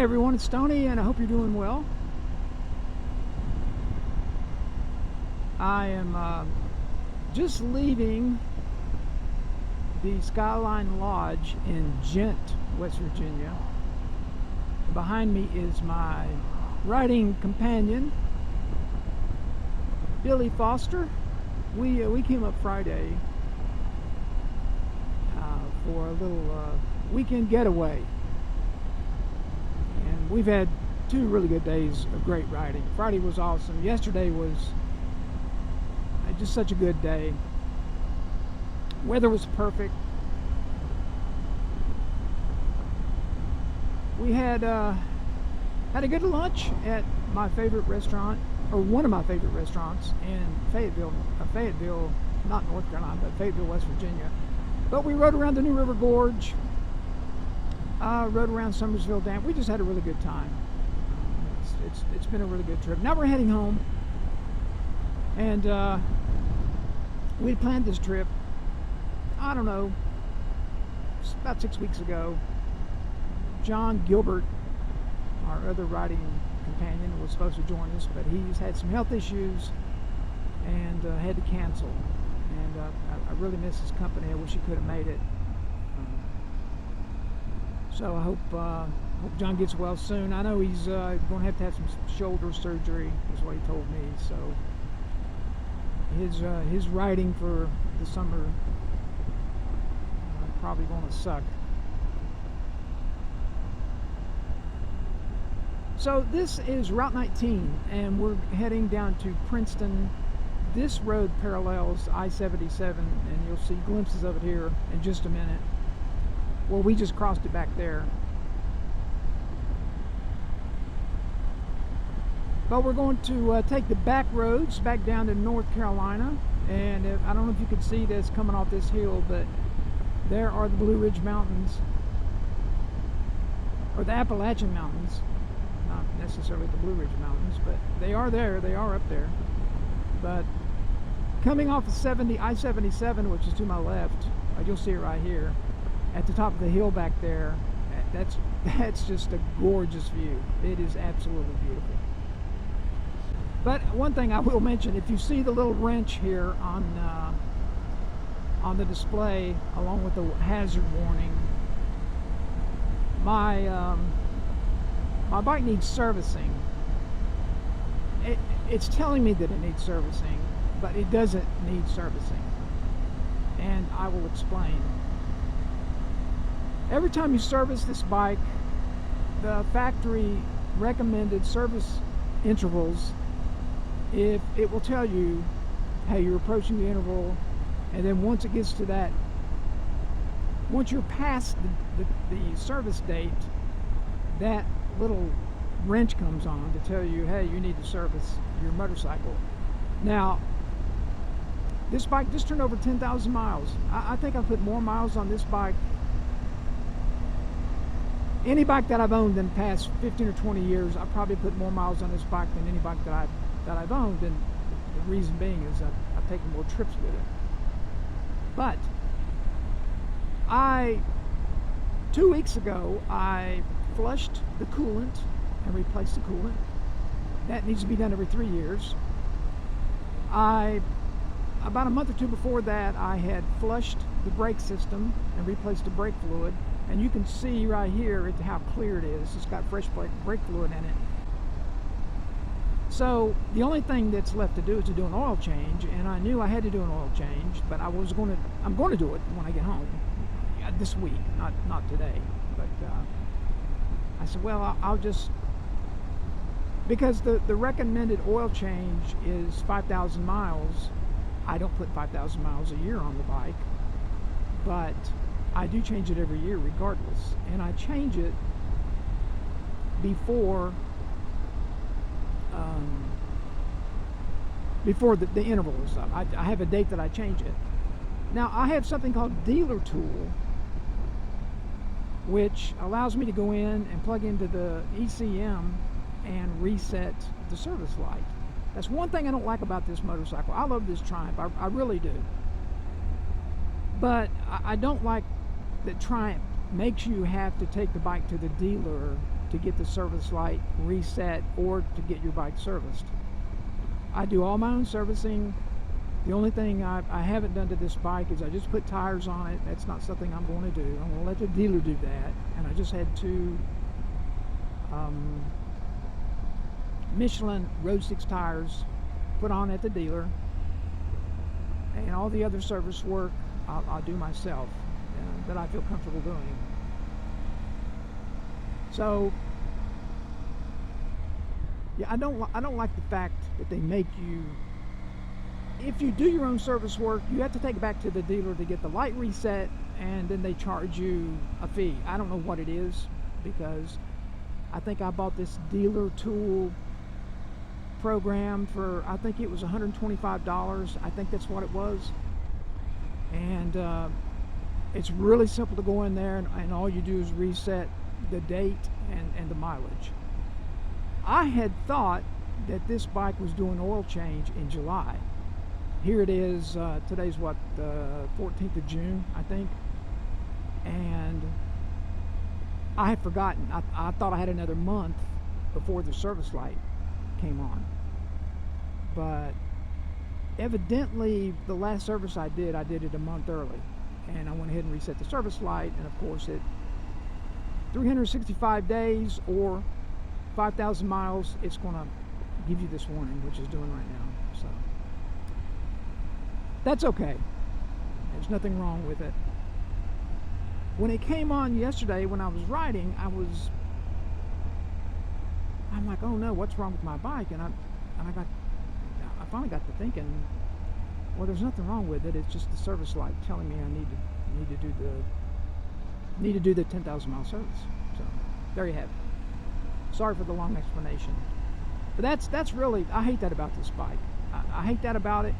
Hey everyone, it's Tony, and I hope you're doing well. I am just leaving the Skyline Lodge in Ghent, West Virginia. Behind me is my riding companion, Billy Foster. We came up Friday for a little weekend getaway. And we've had 2 really good days of great riding. Friday was awesome. Yesterday was just such a good day. Weather was perfect. We had a good lunch at my favorite restaurant, or one of my favorite restaurants in Fayetteville, not North Carolina, but Fayetteville, West Virginia. But we rode around the New River Gorge. Rode around Summersville Dam. We just had a really good time. It's been a really good trip. Now we're heading home, and we planned this trip, I don't know, about 6 weeks ago. John Gilbert, our other riding companion, was supposed to join us, but he's had some health issues and had to cancel. And I really miss his company. I wish he could have made it. So I hope John gets well soon. I know he's going to have some shoulder surgery, is what he told me. So his riding for the summer probably going to suck. So this is Route 19, and we're heading down to Princeton. This road parallels I-77, and you'll see glimpses of it here in just a minute. Well, we just crossed it back there. But we're going to take the back roads back down to North Carolina. And I don't know if you can see this coming off this hill, but there are the Blue Ridge Mountains, or the Appalachian Mountains. Not necessarily the Blue Ridge Mountains, but they are there. They are up there. But coming off of I-77, which is to my left, you'll see it right here. At the top of the hill back there, that's just a gorgeous view. It is absolutely beautiful. But one thing I will mention, if you see the little wrench here on the display, along with the hazard warning, my bike needs servicing. It's telling me that it needs servicing, but it doesn't need servicing, and I will explain. Every time you service this bike, the factory recommended service intervals, if it will tell you, hey, you're approaching the interval, and then once it gets to that, once you're past the service date, that little wrench comes on to tell you, hey, you need to service your motorcycle. Now, this bike just turned over 10,000 miles. I think I've put more miles on this bike. Any bike that I've owned in the past 15 or 20 years, I've probably put more miles on this bike than any bike that I've owned, and the reason being is I've taken more trips with it. But 2 weeks ago, I flushed the coolant and replaced the coolant. That needs to be done every 3 years. About a month or 2 before that, I had flushed the brake system and replaced the brake fluid. And you can see right here how clear it is. It's got fresh brake fluid in it. So the only thing that's left to do is to do an oil change, and I knew I had to do an oil change, but I'm going to do it when I get home this week, not today. But I said, well, I'll just, because the recommended oil change is 5,000 miles. I don't put 5,000 miles a year on the bike, but I do change it every year regardless, and I change it before the interval is up. I have a date that I change it. Now, I have something called Dealer Tool, which allows me to go in and plug into the ECM and reset the service light. That's one thing I don't like about this motorcycle. I love this Triumph, I really do. But I don't like that Triumph makes you have to take the bike to the dealer to get the service light reset or to get your bike serviced. I do all my own servicing. The only thing I haven't done to this bike is I just put tires on it. That's not something I'm going to do. I'm going to let the dealer do that. And I just had two Michelin Road 6 tires put on at the dealer. And all the other service work I'll do myself, that I feel comfortable doing. So, yeah, I don't like the fact that they make you, if you do your own service work, you have to take it back to the dealer to get the light reset, and then they charge you a fee. I don't know what it is, because I think I bought this dealer tool program for, I think it was $125. I think that's what it was. And it's really simple to go in there, and all you do is reset the date and the mileage. I had thought that this bike was doing oil change in July. Here it is, today's what, the 14th of June, I think. And I had forgotten. I thought I had another month before the service light came on. But evidently the last service I did it a month early. And I went ahead and reset the service light, and of course at 365 days or 5,000 miles, it's going to give you this warning, which it's doing right now. So that's okay. There's nothing wrong with it. When it came on yesterday, when I was riding, I'm like, oh no, what's wrong with my bike? And I finally got to thinking, well, there's nothing wrong with it. It's just the service light telling me I need to do the 10,000 mile service. So there you have it. Sorry for the long explanation, but that's really, I hate that about this bike. I hate that about it.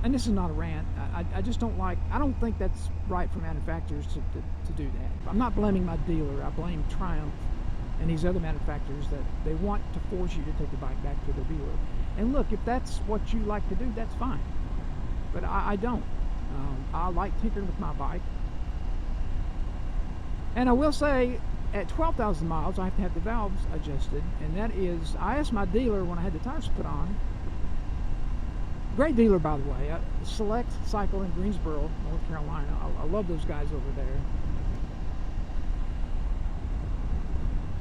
And this is not a rant. I just don't like, I don't think that's right for manufacturers to do that. I'm not blaming my dealer. I blame Triumph and these other manufacturers that they want to force you to take the bike back to the dealer. And look, if that's what you like to do, that's fine. But I don't. I like tinkering with my bike. And I will say, at 12,000 miles, I have to have the valves adjusted. And that is, I asked my dealer when I had the tires put on. Great dealer, by the way. Select Cycle in Greensboro, North Carolina. I love those guys over there.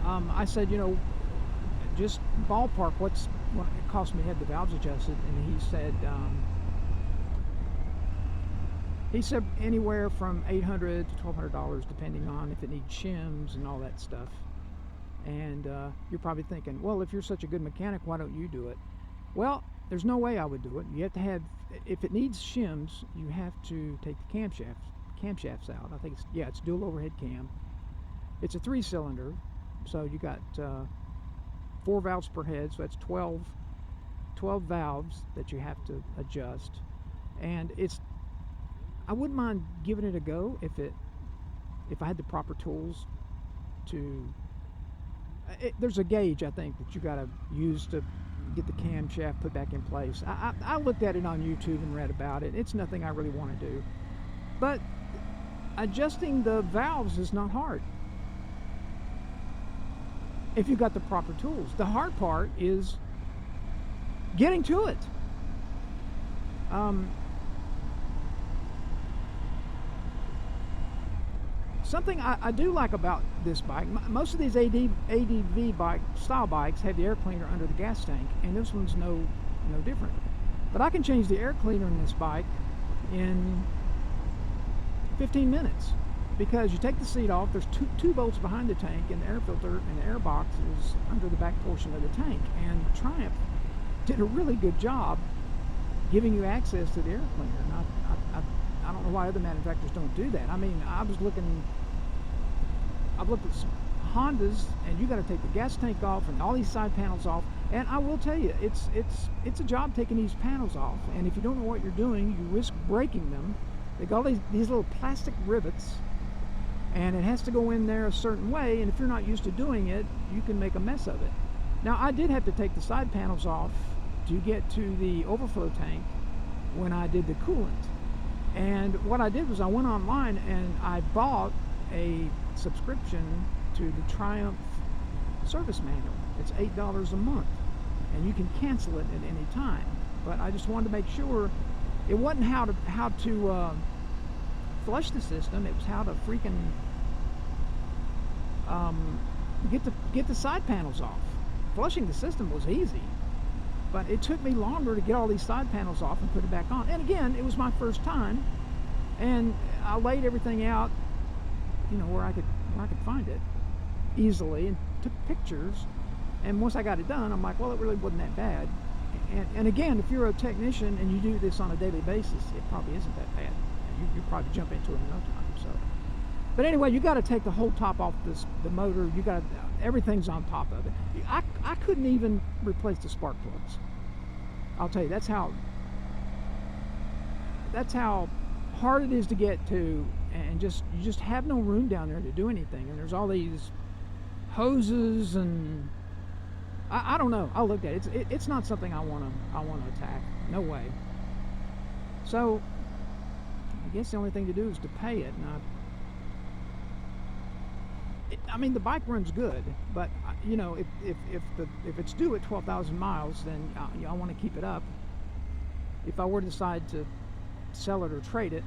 I said, just ballpark, what it cost me to have the valves adjusted, and he said anywhere from $800 to $1,200, depending on if it needs shims and all that stuff. And you're probably thinking, well, if you're such a good mechanic, why don't you do it? Well, there's no way I would do it. You have to have, if it needs shims, you have to take the camshafts out. I think it's dual overhead cam. It's a 3-cylinder, so you got 4 valves per head, so that's 12 valves that you have to adjust. And I wouldn't mind giving it a go if I had the proper tools to. There's a gauge, I think, that you got to use to get the camshaft put back in place. I looked at it on YouTube and read about it. It's nothing I really want to do, but adjusting the valves is not hard if you've got the proper tools. The hard part is getting to it. Something I do like about this bike, most of these ADV style bikes have the air cleaner under the gas tank, and this one's no different. But I can change the air cleaner in this bike in 15 minutes, because you take the seat off, there's two bolts behind the tank, and the air filter and the air box is under the back portion of the tank. And Triumph did a really good job giving you access to the air cleaner. And I don't know why other manufacturers don't do that. I mean, I've looked at some Hondas, and you got to take the gas tank off and all these side panels off. And I will tell you, it's a job taking these panels off. And if you don't know what you're doing, you risk breaking them. They got these little plastic rivets, and it has to go in there a certain way. And if you're not used to doing it, you can make a mess of it. Now, I did have to take the side panels off to get to the overflow tank when I did the coolant. And what I did was I went online and I bought a subscription to the Triumph service manual. It's $8 a month, and you can cancel it at any time. But I just wanted to make sure it wasn't how to flush the system. It was how to freaking get the side panels off. Flushing the system was easy, but it took me longer to get all these side panels off and put it back on. And again, it was my first time, and I laid everything out, you know, where I could find it easily, and took pictures. And once I got it done, I'm like, well, it really wasn't that bad. And again, if you're a technician and you do this on a daily basis, it probably isn't that bad. You probably jump into it in no time. So, but anyway, you got to take the whole top off the motor. You got everything's on top of it. I couldn't even replace the spark plugs. I'll tell you, that's how hard it is to get to, and you just have no room down there to do anything. And there's all these hoses, and I don't know. I looked at it. It's not something I want to attack. No way. So I guess the only thing to do is to pay it. I mean, the bike runs good, but you know, if it's due at 12,000 miles, then I want to keep it up. If I were to decide to sell it or trade it,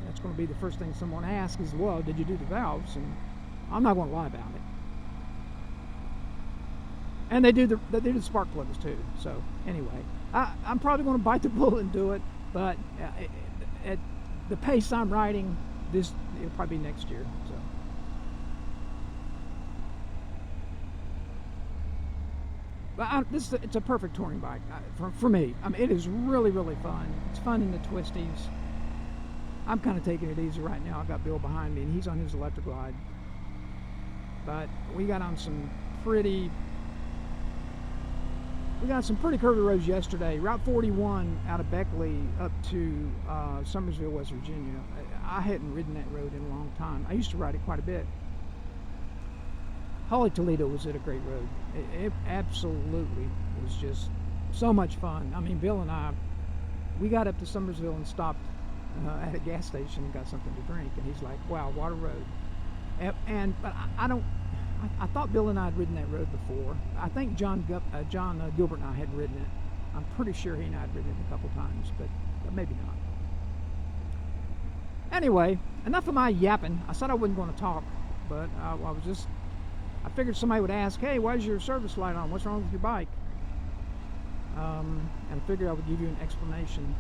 that's going to be the first thing someone asks is, well, did you do the valves? And I'm not going to lie about it. And they do the spark plugs too. So anyway, I'm probably going to bite the bullet and do it, but at the pace I'm riding, it'll probably be next year. So. But it's a perfect touring bike for me. I mean, it is really, really fun. It's fun in the twisties. I'm kind of taking it easy right now. I got Bill behind me, and he's on his electric glide. But we got some pretty curvy roads yesterday. Route 41 out of Beckley up to Summersville, West Virginia. I hadn't ridden that road in a long time. I used to ride it quite a bit. Holly Toledo was a great road. It absolutely was just so much fun. I mean, Bill and I, we got up to Summersville and stopped at a gas station and got something to drink. And he's like, "Wow, what a road!" But I thought Bill and I had ridden that road before. I think John Gilbert and I had ridden it. I'm pretty sure he and I had ridden it a couple times, but maybe not. Anyway, enough of my yapping. I said I wasn't going to talk, but I figured somebody would ask, "Hey, why is your service light on? What's wrong with your bike?" And I figured I would give you an explanation,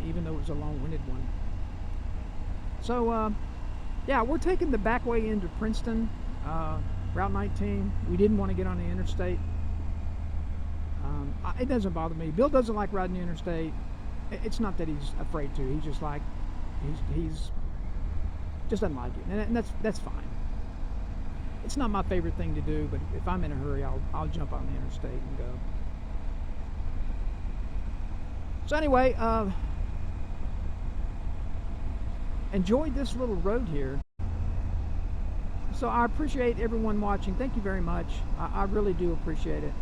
even though it was a long-winded one. So, yeah, we're taking the back way into Princeton, Route 19. We didn't want to get on the interstate. It doesn't bother me. Bill doesn't like riding the interstate. It's not that he's afraid to. He's just like, he's just doesn't like it, and that's fine. It's not my favorite thing to do, but if I'm in a hurry, I'll jump on the interstate and go. So anyway, enjoyed this little road here. So I appreciate everyone watching. Thank you very much. I really do appreciate it.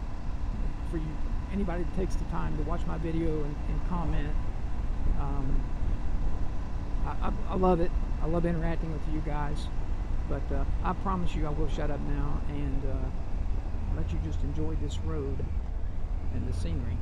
For you, anybody that takes the time to watch my video and comment. I love it. I love interacting with you guys. But I promise you I will shut up now and let you just enjoy this road and the scenery.